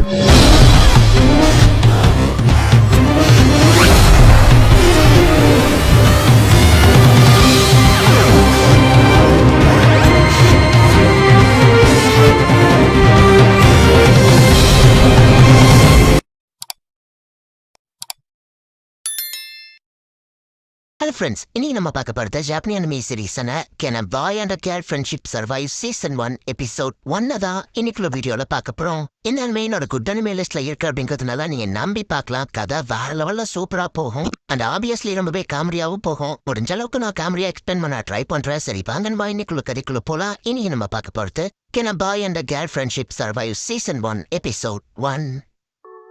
Hello friends, இன்னைக்கு நம்ம பார்க்க போறது ஜாப்பனீஸ் அனிமே சீரிஸான Can a Boy and a Girl Friendship Survive Season 1 Episode 1 தான் இன்னைக்குள்ள வீடியோல பார்க்க போறோம். இந்த அனிமே என்னோட குட் அனிமே லிஸ்ட்ல இருக்கு அப்படிங்கிறதுனால நீங்க நம்பி பார்க்கலாம். கதை வேற லெவல்ல சூப்பரா போகும் அண்ட் ஆப்வியஸ்லி ரொம்பவே காமெடியாவும் போகும். முடிஞ்ச அளவுக்கு நான் காமெடியா எக்ஸ்பிளைன் பண்ண ட்ரை பண்றேன். சரி வாங்க நம்ம இன்னைக்குள்ள கதைக்குள்ள போலாம். இன்னைக்கு நம்ம பார்க்க போறது Can a Boy and a Girl Friendship Survive Season 1 Episode 1.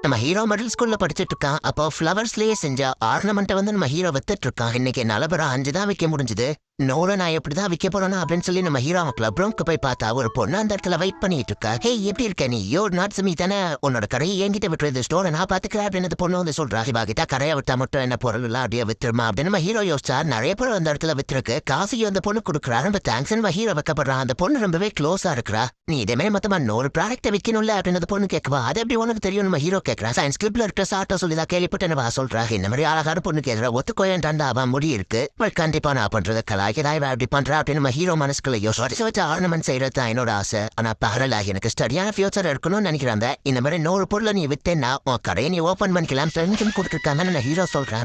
நம்ம ஹீரோ மிடில் ஸ்கூல்ல படிச்சுட்டு இருக்கான். அப்போ ஃப்ளவர்ஸ்லயே செஞ்ச ஆர்னமெண்ட்டை நம்ம ஹீரோ வித்துட்டு இருக்கான். இன்னைக்கு நலபரம் 5 தான் விற்க முடிஞ்சது. நோல நான் எப்படிதான் விற்க போறேன்னா அப்படின்னு சொல்லி நம்ம ஹீரோ கிளப் ரூம்க்கு போய் பார்த்தா ஒரு பொண்ணு அந்த இடத்துல வெயிட் பண்ணிட்டு இருக்கா. ஹே எப்படி இருக்க நீ? யோ நாட் சமி தானே, உன்னோட கடையை என்கிட்ட விட்டுறது ஸ்டோரை நான் பாத்துக்கிறேன் அப்படின்னு பொண்ணு வந்து சொல்றா. இவா கிட்ட கரையை விட்டா மட்டும் என்ன பொருள் எல்லாம் அப்படியே வித்துருமா அப்படின்னு நம்ம ஹீரோ யோசிச்சா. நிறைய பொருள் அந்த இடத்துல வித்துருக்கு. காசையும் அந்த பொண்ணு கொடுக்குறா. ரொம்ப தேங்க்ஸ் ஹீரோ வைக்கப்படுறான். அந்த பொண்ணு ரொம்பவே க்ளோஸா இருக்கிறா. நீ இதே மொத்தமா 100 ப்ராடக்ட்டை விற்கணும்ல அப்படின்னு பொண்ணு கேட்கவா. அது எப்படி உனக்கு தெரியும்? நம்ம ஹீரோ கேட்கறா. சயின்ஸ் கிளிப்ல இருக்கிற சாட்டோ சொல்லிதான் கேள்விப்பட்டு என்ன சொல்றா. இந்த மாதிரி அழகான பொண்ணு கேட்கற ஒத்துக்கோயன்டாண்டா அவன் முடி இருக்கு. கண்டிப்பா நான் பண்றது கலாய்க்கதான் அப்படி அப்படின்னு நம்ம ஹீரோ மனசுக்குள்ள யோசிச்சு ஆர்னமெண்ட் செய்யறது என்னோட ஆசை. ஆனா பரல எனக்கு ஸ்டடியான ஃபியூச்சர் இருக்கணும்னு நினைக்கிறாங்க. இந்த மாதிரி 100 பொருளை நீ வித்தேன்னா உன் கடையை நீ ஓபன் பண்ணிக்கலாம் கொடுத்துருக்காங்கன்னு ஹீரோ சொல்றேன்.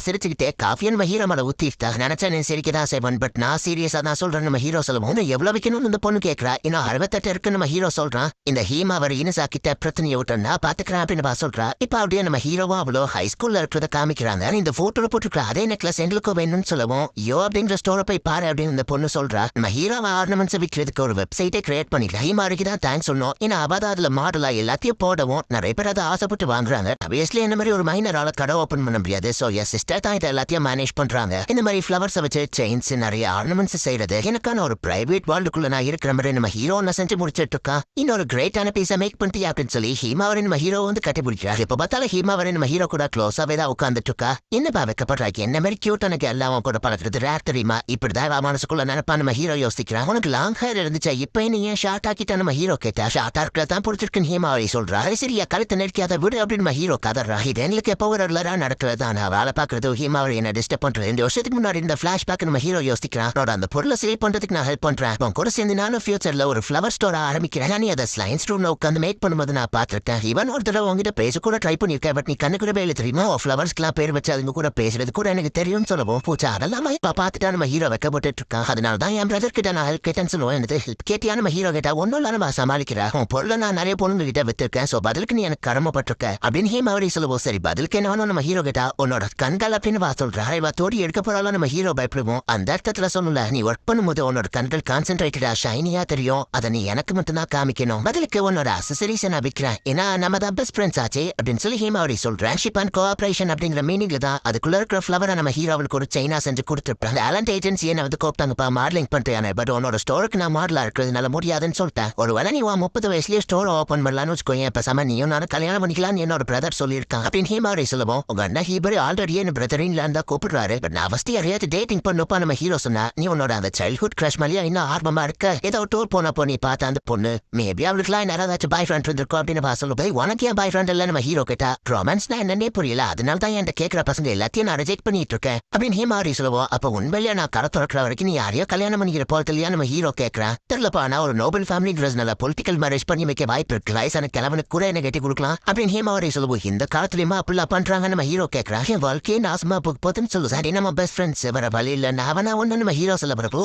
சிரிச்சுக்கிட்டே காஃபியை நம்ம ஹீரோ மேல ஊத்திட்டா. நினைச்சா நீ சிரிக்கதான் செய்வன், பட் நான் சீரியஸா தான் சொல்றேன். நம்ம ஹீரோ சொல்லுவோம் எவ்வளவு வைக்கணும்னு இந்த பொண்ணு கேட்கறா. இன்னும் 68 இருக்கு நம்ம ஹீரோ சொல்றான். இந்த ஹீமா அவர் இனசா கிட்ட பிரச்சனையை விட்டுனா பாத்துக்கிறேன் அப்படின்னு சொல்றா. இப்ப அப்படியே நம்ம ஹீரோவா அவ்வளோ ஹை ஸ்கூல்ல இருக்கிறத காமிக்கிறாங்க. இந்த போட்டோல போட்டுருக்கா அதே நெக்லஸ் எங்களுக்கும் வேணும்னு சொல்லவும் யோ அப்படிங்கிற ஸ்டோரை போய் பாரு அப்படின்னு இந்த பொண்ணு சொல்றா. நம்ம ஹீரோவா ஆர்னமெண்ட்ஸ் விற்கிறதுக்கு ஒரு வெப்சைட்டை கிரியேட் பண்ணிக்கலாம். ஹீமாருக்கு தான் தேங்க்ஸ் சொன்னோம். ஏன்னா அவ அதுல மாடலா எல்லாத்தையும் போடவும் நிறைய பேர் அதை ஆசைப்பட்டு வாங்குறாங்க. அபியஸ்லி இந்த மாதிரி ஒரு மைனரால கடை ஓபன் பண்ண முடியாது. சோ என் சிஸ்டர் தான் இதை எல்லாத்தையும் மேனேஜ் பண்றாங்க. இந்த மாதிரி ஃபிளவர்ஸை வச்சு செயின்ஸ் நிறைய ஆர்னமெண்ட்ஸ் செய்யறது எனக்கான ஒரு பிரைவேட் வேர்ல்டுக்குள்ள நான் இருக்கிற மாதிரி நம்ம ஹீரோ செஞ்சு முடிச்சிட்டு இருக்கான். இன்னொரு கிரேட்டான பீஸை மேக் பண்ணிட்டு அப்படின்னு சொல்லி ஹீமாவரை நம்ம ஹீரோ வந்து கட்டி பிடிக்கிறாரு. இப்ப பார்த்தாலும் ஹீமாவரை நம்ம ஹீரோ கூட க்ளோஸாவே தான் உட்காந்துட்டு இருக்கா. என்னப்பா வைக்கப்படுறாங்க என்ன மாதிரி கியூட்டான எல்லாம் கூட பழக்கிறது ரேர் தெரியுமா? இப்படிதான் மனசுக்குள்ள நினைப்பா நம்ம ஹீரோ யோசிக்கிறான். உனக்கு லாங் ஹேர் இருந்துச்சா இப்ப நீ ஏன் ஷார்ட் ஆக்கிட்டா? நம்ம ஹீரோ கேட்டா. ஷார்ட்டா இருக்கிறதான் பிடிச்சிருக்குன்னு ஹீமாவை சொல்றா. சரியா கழுத்து நெருக்காத விடு அப்படின்னு நம்ம ஹீரோ கதறா. இது எங்களுக்கு எப்போ ரெகுலரா நடக்கிறதா நான் வேலை பாக்குறது ஹீமாவை என்ன டிஸ்டர்ப் பண்றது. 2 வருஷத்துக்கு முன்னாடி இந்த பிளாஷ்பேக் நம்ம ஹீரோ யோசிக்கிறான். அந்த பொருளை சேவ் பண்றதுக்கு நான் ஹெல்ப் பண்றேன். உன் கூட சேர்ந்து நானும் ஃபியூச்சர்ல ஒரு ஃபிளவர் ஸ்டோர் ஆரம்பிக்கிறேன். நீ அதை ஸ்லைன்ஸ் ரூம்ல உட்காந்து மேக் பண்ணும்போது நான் பாத்துருக்கேன். இவன் ஒரு தடவை உங்ககிட்ட பேச கூட ட்ரை பண்ணிருக்கேன். பட் நீ கண்ணு கூட வேலை தெரியுமா? ஃபிளவர்ஸ்க்குலாம் பேர் வச்சு அதுங்க கூட பேசுறது கூட எனக்கு தெரியும் சொல்லவும் பூச்சா அதெல்லாம் பாத்துட்டா நம்ம ஹீரோ வைக்கப்பட்டு இருக்கான். அதனால தான் என் பிரதர் கிட்ட நான் ஹெல்ப் கேட்டேன்னு சொல்லுவேன். எனக்கு ஹெல்ப் கேட்டியா? நம்ம ஹீரோ கேட்டா ஒன்னும் நம்ம சமாளிக்கிறேன். உன் பொருளை நான் நிறைய பொண்ணுங்க கிட்ட வித்துருக்கேன். சோ பதிலுக்கு நீ எனக்கு கடமைப்பட்டிருக்க அப்படின்னு ஹீமாவரி சொல்லுவோம். சரி பதிலுக்கு என்ன நம்ம ஹீரோ கேட்டா உன்னோட கண்கள் அப்படின்னு சொல்றா. இவ தோடி எடுக்க போறாலும் நம்ம ஹீரோ பயப்படுவோம். அந்த அர்த்தத்துல சொல்லல நீ ஒர்க் பண்ணும்போது உன்னோட கண்கள் கான்சென்ட்ரேட்டடா ஷைனியா தெரியும். அதை நீ எனக்கு மட்டும் தான் காமிக்கணும். பதிலுக்கு உன்னோட அசசரிஸ் நான் விற்கிறேன். ஏன்னா நம்ம தான் பெஸ்ட் ஃப்ரெண்ட்ஸ் ஆச்சு அப்படின்னு சொல்லி ஹீமாவரி சொல்றேன். ஃப்ரெண்ட்ஷிப் அண்ட் கோஆபரேஷன் அப்படிங்கிற மீனிங்ல தான் அதுக்குள்ள இருக்கிற ஃபிளவரை நம்ம ஹீரோவுக்கு ஒரு செயினா செஞ்சு கொடுத்துருப்பேன். டேலண்ட் ஏஜென்சி என்ன வந்து கூப்பிட்டாங்கப்பா மாடலிங் பண்றேன். பட் உன்னோட ஸ்டோருக்கு நான் மாடலா இருக்கிறதுனால முடியாதுன்னு சொல்லிட்டேன். ஒரு வேலை நீ 30 வயசுலயே ஸ்டோர் ஓபன் பண்ணலாம்னு வச்சுக்கோங்க. இப்ப சம நீயும் நானும் கல்யாணம் பண்ணிக்கலாம்னு என்னோட பிரதர் சொல்லியிருக்கான் அப்படின்னு ஹீமாவரி சொல்லுவோம். உங்க அண்ணா ஹீபரி ஆல்ரெடி என்ன பிரதரின் தான் கூப்பிடுறாரு. பட் நான் ஃபர்ஸ்ட் யாரையாவது டேட்டிங் பண்ணுப்பா நம்ம ஹீரோ சொன்னா. நீ உன்னோட அந்த சைல்ட்ஹுட் கிரஷ் மாதிரியா இன்னும் ஆர்வமா இருக்க. ஏதோ டூர் போனப்போ நீ பார்த்த அந்த பொண்ணு மேபி அவளுக்குலாம் யாராச்சும் பாய் ஃப்ரெண்ட் இருந்திருக்கும் அப்படின்னு சொல்லுவோம். உனக்கு ஏன் பாய் ஃப்ரெண்ட் இல்ல நம்ம ஹீரோ கேட்டா. ரொமான்ஸ்னா என்னன்னே புரியல. அதனால தான் என் கேட்கிற பசங்க எல்லாத்தையும் நான் ரிஜெக்ட் பண்ணிட்டு இருக்கேன் அப்படின்னு ஹீமாவரி சொல்லுவோம். அப்ப உண்மையிலேயே நான் கரை திறக்கிற வரைக்கும் நீ யாரையோ கல்யாணம் பண்ணிக்கிற போறதுலையா நம்ம ஹீரோ கேட்கறேன். தெரியலப்பா நான் ஒரு நோபல் ஃபேமிலி ட்ரெஸ்னால பொலிட்டிக்கல் மேரேஜ் பண்ணி வைக்க வாய்ப்பு இருக்கு. வயசான கிழவனுக்கு கூட என்ன கட்டி கொடுக்கலாம் அப்படின்னு ஹீமாவரி சொல்லுவோம். இந்த காலத்துலயுமா அப்படிலாம் பண்றாங்க நம்ம ஹீரோ கேட்கறான். என் வாழ்க்கையே நாசமா போகுதுன்னு சொல்லு. சரி நம்ம பெஸ்ட் ஃப்ரெண்ட்ஸ் வர வழி இல்ல நான் ஒண்ணு நம்ம ஹீரோ சொல்ல வரப்போ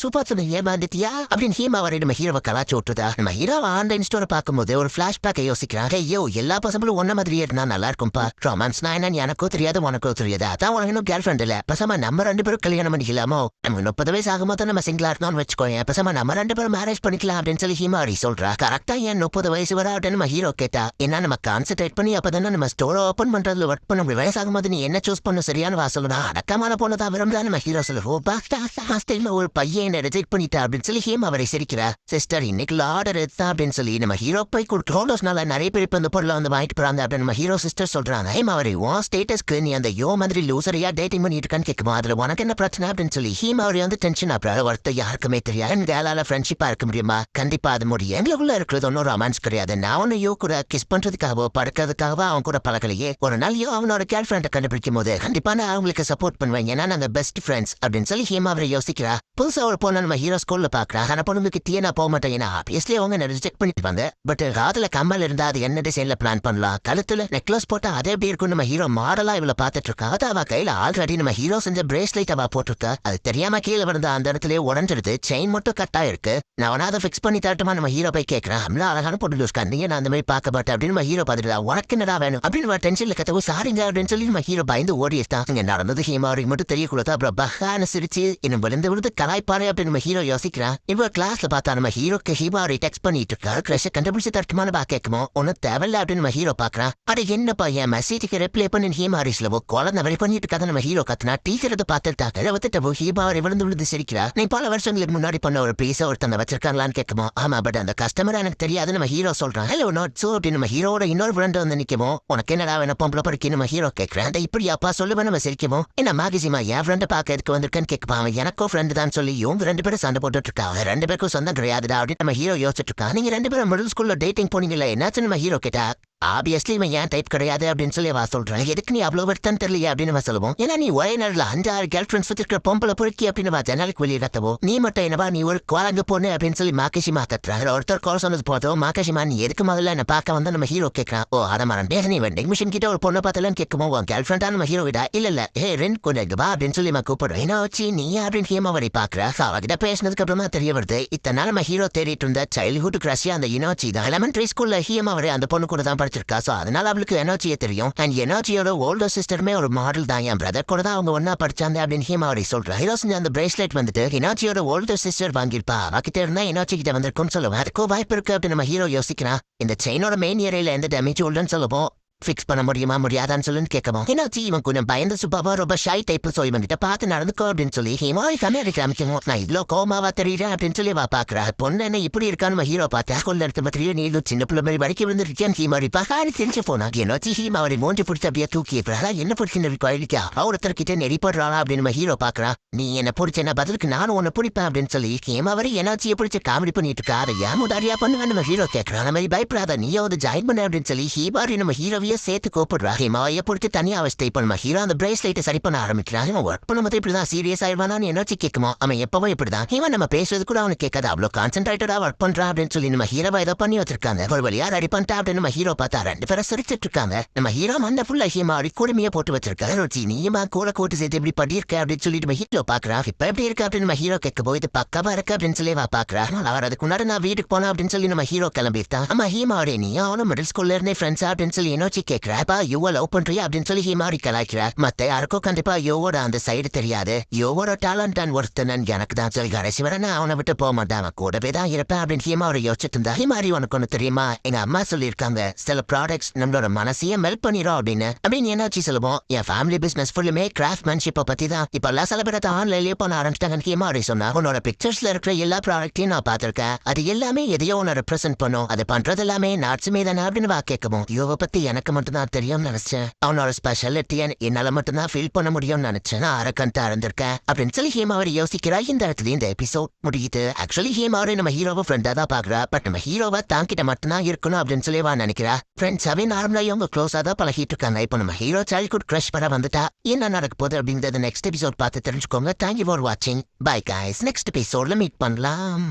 சூப்பர் சொல்லு ஏமாந்துட்டியா அப்படின்னு ஹீமாவரி நம்ம ஹீரோவை கலாச்சு விட்டுதா. நம்ம ஹீரோ ஆன்லைன் ஸ்டோரை பார்க்கும்போது ஒரு பிளாஷ்பேக்கை யோசிக்கிறான். ஐயோ எல்லா பசங்களும் ஒன்ன மாதிரி இருந்தா நல்லா இருக்கும்பா. ரொமான்ஸ்னா என்னன்னு எனக்கும் தெரியாது உனக்கும் தெரியாது. அதான் உனக்கு இன்னும் கேர்ள் ஃப்ரெண்ட் இல்ல. பசமா நம்ம 2 பேரும் கல்யாணம் பண்ணிக்கலாமோ? நம்ம 30 வயசு ஆகும்போது நம்ம சிங்கிளா இருக்கணும்னு வச்சுக்கோங்க. பசமா நம்ம 2 பேரும் மேரேஜ் பண்ணிக்கலாம் அப்படின்னு சொல்லி ஹீமாவரி சொல்றா. கரெக்டா ஏன் 30 வயசு வர அப்படின்னு நம்ம ஹீரோ கேட்டா. என்ன நம்ம கான்சென்ட்ரேட் பண்ணி அப்பதானே நம்ம ஸ்டோர் ஓபன் பண்றதுல ஒர்க் பண்ண முடியும். வயசாகும்போது நீ என்ன சூஸ் பண்ண சரியான வாசல்னா அடக்கமான பொண்ணதான் விரும்புறா நம்ம ஹீரோ சொல்லுவோம். ஒரு பையன் ரிஜெக்ட் பண்ணிட்டா அப்படின்னு சொல்லி ஹீமாவரி சிரிக்கிறா. சிஸ்டர் இன்னைக்கு ஆர்டர் எடுத்தா அப்படின்னு சொல்லி நம்ம ஹீரோ போய் கொடுக்கறோம்னால நிறைய பேர் இப்ப இந்த பொருளை வந்து வாங்கிட்டு போறாங்க அப்படின்னு நம்ம ஹீரோ சிஸ்டர் சொல்றாங்க. ஹீமாவரி உன் ஸ்டேட்டஸ்க்கு நீ அந்த யோ மாதிரி லூசரியா டேட்டிங் பண்ணிட்டு இருக்கான்னு கேட்குமா. அதுல உனக்கு என்ன பிரச்சனை அப்படின்னு சொல்லி ஹீமாவரி வந்து டென்ஷன் அப்புறம் ஒருத்தர் யாருக்குமே தெரியாது கேளால ஃப்ரெண்ட்ஷிப்பா இருக்க முடியுமா? கண்டிப்பா அது முடியும். எங்களுக்குள்ள இருக்கிறது ஒன்னும் ரொமான்ஸ் கிடையாது. நான் ஒன்னு யோ கூட கிஸ் பண்றதுக்காகவோ படுக்கிறதுக்காகவோ அவன் கூட பழகலையே. ஒரு நாள் யோ அவனோட கேர்ள் ஃப்ரெண்டை கண்டுபிடிக்கும் போது கண்டிப்பா நான் அவங்களுக்கு சப்போர்ட் பண்ணுவேன். ஏன்னா நாங்க பெஸ்ட் ஃப்ரெண்ட்ஸ் அப்படின்னு சொல்லி ஹீமாவரி யோசிக்கிறா. புதுசா ஒரு பொண்ணு நம்ம ஹீரோ ஸ்கூல்ல பாக்குறா. ஆனா பொண்ணுக்கு டீ நான் போக மாட்டேன். ஏன்னா ஆப்வியஸ்லி அவங்க ரிஜெக்ட் பண்ணிட்டு பட் காதுல கம்மல் இருந்தா அது என்ன டிசைன்ல பிளான் பண்ணலாம். கழுத்துல நெக்லஸ் போட்டா அதே எப்படி இருக்கும்? நம்ம ஹீரோ மாடலா இவள பாத்துட்டு இருக்கா. அது அவ கையில ஆல்ரெடி நம்ம ஹீரோ செஞ்ச பிரேஸ்லைட் அவ போட்டுருக்கா. அது தெரியாம கீழே விழுந்த அந்த இடத்துல உடஞ்சிருது. செயின் மட்டும் கட்டா இருக்கு. நான் அதை ஃபிக்ஸ் பண்ணி தரட்டுமா நம்ம ஹீரோ போய் கேட்கறேன். அவ்வளோ அழகான பொண்ணு லூஸ்கா நீங்க நான் அந்த மாதிரி பார்க்க மாட்டேன் அப்படின்னு நம்ம ஹீரோ பார்த்துட்டு உனக்கு என்னடா வேணும் அப்படின்னு டென்ஷன்ல கத்தவும் சாரிங்க அப்படின்னு சொல்லி நம்ம ஹீரோ பயந்து ஓடிட்டான். இங்க நடந்தது ஹீமாவரிக்கு மட்டும் தெரியக்கூடாது. அப்புறம் பஹான சிரிச்சு இன்னும் விழுந்து விழுந்து கலாய்ப்பாரு அப்படின்னு நம்ம ஹீரோ யோசிக்கிறான். இவ கிளாஸ்ல பார்த்தா நம்ம ஹீரோக்கு ஹீமாவரி டெக்ஸ்ட் பண்ணிட்டு இருக்காரு. கிரஷ கண்டுபிடிச்சு தரட்டுமான பா கேட்குமோ ஒன்னும் தேவையில்ல அப்படின்னு நம்ம ஹீரோ பாக்குறான். அட என்னப்பா என் மெசேஜுக்கு ரிப்ளை பண்ணி ஹீமாரிஸ்ல குழந்தை வரை பண்ணிட்டு இருக்காத நம்ம ஹீரோ கத்துனா டீச்சரத்தை பார்த்துட்டாங்க. வந்துட்டு ஹீமாவரி விழுந்து விழுந்து சிரிக்கிறா. நீ பல வருஷங்களுக்கு முன்னாடி பண்ண ஒரு பீஸா ஒருத்தங்க வச்சிருக்காங்களான்னு கேட்குமோ. ஆமா பட் அந்த கஸ்டமர் எனக்கு தெரியாது நம்ம ஹீரோ சொல்றான். ஹலோ நாட் சோ அப்படின்னு நம்ம ஹீரோட இன்னொரு ஃப்ரெண்ட் வந்து நிற்குமோ. உனக்கு என்னடா வேணும் பொம்பளை படிக்க நம்ம ஹீரோ கேட்கறேன். இப்படி அப்பா சொல்லுவேன் நம்ம சிரிக்குமோ. என்ன மாகிசிமா என் ஃப்ரெண்டை பார்க்க எதுக்கு வந்திருக்கேன்னு கேட்பான். அவன் எனக்கும் ஃப்ரெண்டு தான் சொல்லி இவங்க 2 பேரும் சண்டை போட்டுட்டு இருக்காங்க. 2 பேருக்கும் சொந்தம் கிடையாதுடா அப்படின்னு நம்ம ஹீரோ யோசிச்சுட்டு இருக்கான். நீங்க 2 பேரும் மிடில் ஸ்கூல்ல டேட்டிங் போனீங்களா என்னாச்சு நம்ம ஹீரோ கேட்டா. ஆப்வியஸ்லி இவன் ஏன் டைப் கிடையாது அப்படின்னு சொல்லி அவ சொல்றேன். எதுக்கு நீ அவ்வளவு வருத்தம் தெரியலையா அப்படின்னு சொல்லுவோம். ஏன்னா நீ ஒரே நேரில் 5-6 கேர்ள் ஃப்ரெண்ட்ஸ் வச்சிருக்கிற பொம்பளை பொறுக்கி அப்படின்னு ஜனாலுக்கு வெளியே கத்தவோ. நீ மட்டும் என்னவா நீ ஒரு குவாலங்க பொண்ணு அப்படின்னு சொல்லி மாக்கேஷிமா தட்டுறாங்க. ஒருத்தர் கால் சொன்னது போதும் மாக்கேஷிமா நீ எதுக்கு முதல்ல என்ன பார்க்க வந்து நம்ம ஹீரோ கேட்கறான். ஓ அதை மறந்தே நீ வெண்டிங் மிஷின் கிட்ட ஒரு பொண்ணை பார்த்தலன்னு கேட்குமோ. உன் கேர்ள் ஃப்ரெண்டா நம்ம ஹீரோ கிட்ட இல்ல ஹே ரெண்டு கொண்டு வா அப்படின்னு சொல்லி கூப்பிடுறேன். என்ன வச்சு நீ அப்படின்னு ஹீமாவரி பாக்குற. அவகிட்ட பேசினதுக்கு அப்புறமா தெரிய வருது இத்தனை நாள் நம்ம ஹீரோ தேடிட்டு இருந்த சைல்ட்ஹுட் கிரஷ் அந்த இனோச்சி தான். எலிமெண்டரி ஸ்கூல்ல ஹீமாவரி அந்த பொண்ணு கூட தான் படிச்சிருக்கா. சோ அதனால அவளுக்கு எனர்ஜியே தெரியும். அண்ட் எனர்ஜியோட ஓல்டர் சிஸ்டருமே ஒரு மாடல் தான். என் பிரதர் கூட தான் அவங்க ஒன்னா படிச்சாங்க அப்படின்னு ஹீமாவரி சொல்றா. ஹீரோ செஞ்ச அந்த பிரேஸ்லெட் வந்துட்டு எனர்ஜியோட ஓல்டர் சிஸ்டர் வாங்கிருப்பா. அவகிட்ட இருந்தா எனர்ஜி கிட்ட வந்திருக்கும்னு சொல்லுவேன். அதுக்கும் வாய்ப்பு இருக்கு அப்படின்னு நம்ம ஹீரோ யோசிக்கிறான். இந்த செயினோட மெயின் ஏரியால எந்த டேமேஜ் உள்ளன்னு சொல்லுவோம். ஃபிக்ஸ் பண்ண முடியுமா முடியாதான்னு சொல்லுன்னு கேட்கவும். என்னாச்சு இவன் கொஞ்சம் பயந்து சுப்பாவா ரொம்ப ஷை டைப் சொல்லி வந்துட்டு பார்த்து நடந்துக்கோ அப்படின்னு சொல்லி ஹீமாவை கம்மியாக காமிக்கணும். நான் இவ்வளோ கோமாவா தெரியுறேன் அப்படின்னு சொல்லி வா பாக்குறா. பொண்ணு என்ன இப்படி இருக்கான்னு ஹீரோ பார்த்தா கொள்ள எடுத்து பத்திரியும் நீ சின்ன பிள்ளை மாதிரி வரைக்கும் வந்துருக்கேன். ஹீமாரி பகாரி தெரிஞ்சு போனா என்னாச்சு ஹீமாவரி மூஞ்சி பிடிச்சி அப்படியே தூக்கி என்ன பிடிச்சின்னு கோயிலுக்கா ஒருத்தர்கிட்ட நெறிப்படுறாளா அப்படின்னு நம்ம ஹீரோ பாக்குறான். நீ என்ன பிடிச்ச பதிலுக்கு நானும் உன்னை பிடிப்பேன் அப்படின்னு சொல்லி ஹீமாவரி என்னாச்சியை பிடிச்சி காமெடி பண்ணிட்டு இருக்கா. அதை ஏன் முடாரியா பண்ணுவேன் நம்ம ஹீரோ கேட்கறான். அந்த மாதிரி பயப்படாத நீ வந்து ஜாயின் பண்ண அப்படின்னு சொல்லி ஹீமாரி நம்ம ஹீரோ சேர்த்து கூப்பிடுறா. ஹீமாவைய பிடிச்சி தனியா அவ ஸ்டே பண்ணுமா. ஹீரோ அந்த பிரேஸ்லைட்டை சரி பண்ண ஆரம்பிக்கிறான். இவன் ஒர்க் பண்ணும்போது இப்படிதான் சீரியஸ் ஆயிடுவானு எனர்ஜி கேட்குமோ. அவன் எப்பவும் இப்படிதான். இவன் நம்ம பேசுறது கூட அவனுக்கு கேட்காது. அவ்வளவு கான்சென்ட்ரேட்டடா ஒர்க் பண்றா அப்படின்னு சொல்லி நம்ம ஹீரோவை ஏதோ பண்ணி வச்சிருக்காங்க. ஒரு வழியா ரெடி பண்ணிட்டா அப்படின்னு நம்ம ஹீரோ பார்த்தா 2 பேரும் சிரிச்சிட்டு இருக்காங்க. நம்ம ஹீரோ அந்த ஃபுல்லா ஹீமாவரி கூடமையே போட்டு வச்சிருக்காரு. ருச்சி நீமா கூட கூட்டு சேர்த்து எப்படி பண்ணிருக்க அப்படின்னு சொல்லிட்டு நம்ம ஹீரோ பாக்குறா. இப்ப எப்படி இருக்கு அப்படின்னு நம்ம ஹீரோ கேட்க போய் இது பக்கவா இருக்கு அப்படின்னு சொல்லி பாக்குறா. அவர் அதுக்கு முன்னாடி நான் வீட்டுக்கு போனா அப்படின்னு சொல்லி நம்ம ஹீரோ கிளம்பிட்டான். ஆமா ஹீமாவரி நீ அவனும் மிடில் ஸ்கூல்ல இருந்தே ஃப்ரெண்ட்ஸ் அப்படின்னு சொல்லி எனர்ஜி கேட்கிறா. யுவ லவ் பண்றியா அப்படின்னு சொல்லி ஹீமாவரி கலாய்க்கிறா. மத்த யாருக்கும் கண்டிப்பா யோவோட அந்த சைடு தெரியாது. யோவோட டேலண்ட் அண்ட் ஒருத்தன் எனக்கு தான் சொல்லி கடைசி வர நான் அவனை விட்டு போக மாட்டேன். அவன் கூடவே தான் இருப்பேன் அப்படின்னு ஹீமாவரி யோசிச்சுட்டு இருந்தா. ஹீமாரி உனக்கு ஒண்ணு தெரியுமா எங்க அம்மா சொல்லியிருக்காங்க சில ப்ராடக்ட்ஸ் நம்மளோட மனசையே மெல்ட் பண்ணிடும் அப்படின்னு என்னாச்சு சொல்லுவோம். என் ஃபேமிலி பிசினஸ் ஃபுல்லுமே கிராஃப்ட்மேன்ஷிப்பை பத்தி தான். இப்ப எல்லாம் சில பேர் ஆன்லைன்லயே பண்ண ஆரம்பிச்சிட்டாங்க. ஹீமாவரி சொன்னா உன்னோட பிக்சர்ஸ்ல இருக்கிற எல்லா ப்ராடக்ட்டையும் நான் பார்த்திருக்கேன். அது எல்லாமே எதையோ ஒன்னு ரெப்ரசென்ட் பண்ணும். அது பண்றது எல்லாமே நாட்சுமே தானே அப்படின்னு வா கேட்கவும். யோவை பத்தி எனக்கு மட்டும் தான் தெரியும் நினைச்சேன். அவனோட ஸ்பெஷாலிட்டியை என்னால மட்டும்தான் ஃபீல் பண்ண முடியும்னு நினைச்சேன். நான் அரக்கண்டா இருந்திருக்கேன் அப்படின்னு சொல்லி ஹீமாவரி யோசிக்கிறா. இந்த இடத்துல இந்த எபிசோட் முடியுது. ஆக்சுவலி ஹீமாவரி நம்ம ஹீரோவை ஃப்ரெண்டா தான் பாக்குறா. பட் நம்ம ஹீரோவை தாங்கிட்ட மட்டும்தான் இருக்கணும் அப்படின்னு சொல்லி வா நினைக்கிறா. ஃப்ரெண்ட்ஸாவே நார்மலா இவங்க க்ளோஸா தான் பழகிட்டு இருக்காங்க. இப்போ நம்ம ஹீரோ சைல்ட்ஹுட் கிரஷ் பண்ண வந்துட்டா என்ன நடக்க போகுது அப்படிங்கறது நெக்ஸ்ட் எபிசோட் பார்த்து தெரிஞ்சுக்கோங்க. தேங்க்யூ ஃபார் வாட்சிங். Bye guys. நெக்ஸ்ட் எபிசோட்ல மீட் பண்ணலாம்.